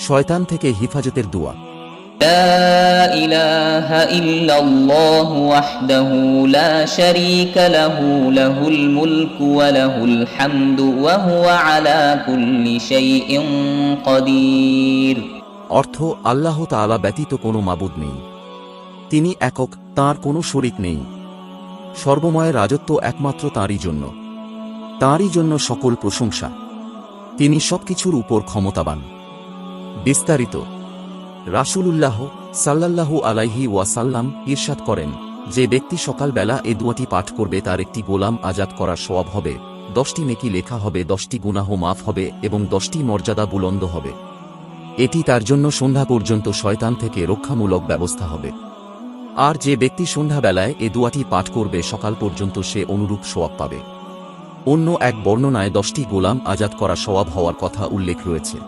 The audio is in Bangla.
শয়তান থেকে হিফাজতের দোয়া। لا إله إلا الله وحده لا شريك له له الملك وله الحمد وهو على كل شيء قدير। অর্থ, আল্লাহ তাআলা ব্যতীত কোনো মাবুদ নেই, তিনি একক, তাঁর কোনো শরীক নেই। সর্বময় রাজত্ব একমাত্র তাঁরই জন্য, তাঁরই জন্য সকল প্রশংসা, তিনি সবকিছুর উপর ক্ষমতাবান। বিস্তারিত। রাসূলুল্লাহ সাল্লাল্লাহু আলাইহি ওয়াসাল্লাম ইরশাদ করেন, যে ব্যক্তি সকালবেলা এ দোয়াটি পাঠ করবে তার একটি গোলাম আজাদ করার সওয়াব হবে, 10টি নেকি লেখা হবে, 10টি গুনাহ মাফ হবে এবং 10টি মর্যাদা বুলন্দ হবে। এটি তার জন্য সন্ধ্যা পর্যন্ত শয়তান থেকে রক্ষামূলক ব্যবস্থা হবে। আর যে ব্যক্তি সন্ধ্যাবেলায় এ দোয়াটি পাঠ করবে সকাল পর্যন্ত সে অনুরূপ সওয়াব পাবে। অন্য এক বর্ণনায় 10টি গোলাম আজাদ করা সওয়াব হওয়ার কথা উল্লেখ রয়েছে।